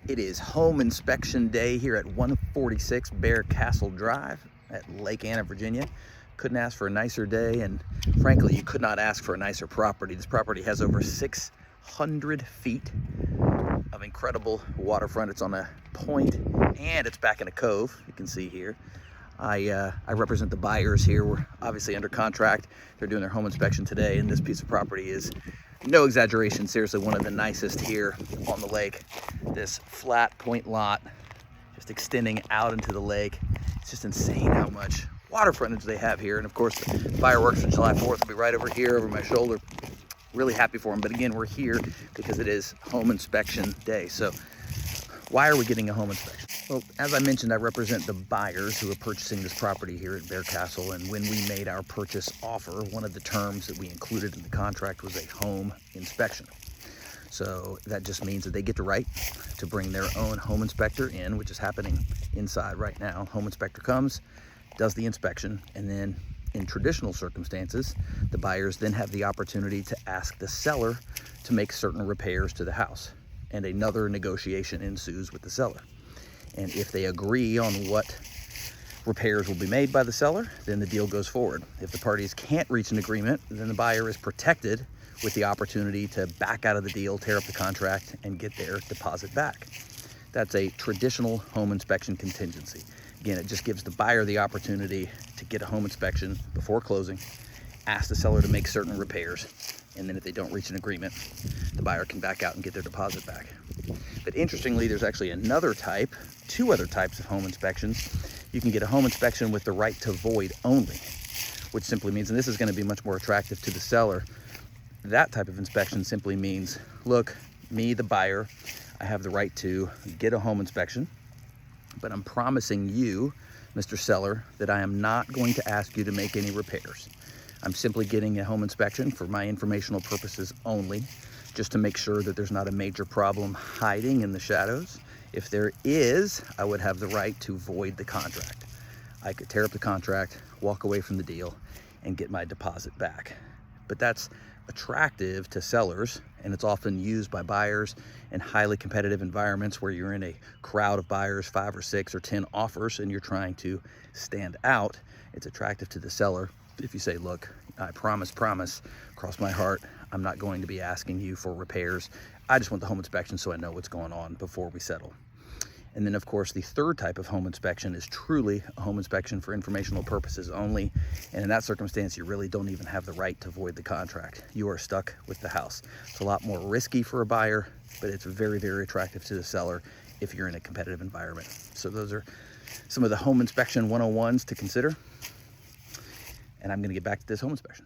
It is home inspection day here at 146 Bear Castle Drive at Lake Anna, Virginia. Couldn't ask for a nicer day, and frankly, you could not ask for a nicer property. This property has over 600 feet of incredible waterfront. It's on a point and it's back in a cove, you can see here. I represent the buyers here. We're obviously under contract. They're doing their home inspection today, and this piece of property is, no exaggeration, seriously one of the nicest here on the lake. This flat point lot just extending out into the lake. It's just insane how much water frontage they have here. And of course, the fireworks on July 4th will be right over here over my shoulder. Really happy for them. But again, we're here because it is home inspection day. So why are we getting a home inspection? Well, as I mentioned, I represent the buyers who are purchasing this property here at Bear Castle. And when we made our purchase offer, one of the terms that we included in the contract was a home inspection. So that just means that they get the right to bring their own home inspector in, which is happening inside right now. Home inspector comes, does the inspection, and then in traditional circumstances, the buyers then have the opportunity to ask the seller to make certain repairs to the house. And another negotiation ensues with the seller. And if they agree on what repairs will be made by the seller, then the deal goes forward. If the parties can't reach an agreement, then the buyer is protected with the opportunity to back out of the deal, tear up the contract, and get their deposit back. That's a traditional home inspection contingency. Again, it just gives the buyer the opportunity to get a home inspection before closing, ask the seller to make certain repairs, and then if they don't reach an agreement, the buyer can back out and get their deposit back. But interestingly, there's actually another type, two other types of home inspections. You can get a home inspection with the right to void only, which simply means, and this is going to be much more attractive to the seller, that type of inspection simply means, look, me, the buyer, I have the right to get a home inspection, but I'm promising you, Mr. Seller, that I am not going to ask you to make any repairs. I'm simply getting a home inspection for my informational purposes only, just to make sure that there's not a major problem hiding in the shadows. If there is, I would have the right to void the contract. I could tear up the contract, walk away from the deal, and get my deposit back. But that's attractive to sellers, and it's often used by buyers in highly competitive environments where you're in a crowd of buyers, 5 or 6 or 10 offers, and you're trying to stand out. It's attractive to the seller if you say, look, I promise, cross my heart, I'm not going to be asking you for repairs. I just want the home inspection so I know what's going on before we settle. And then, of course, the third type of home inspection is truly a home inspection for informational purposes only. And in that circumstance, you really don't even have the right to void the contract. You are stuck with the house. It's a lot more risky for a buyer, but it's very, very attractive to the seller if you're in a competitive environment. So those are some of the home inspection 101s to consider. And I'm going to get back to this home inspection.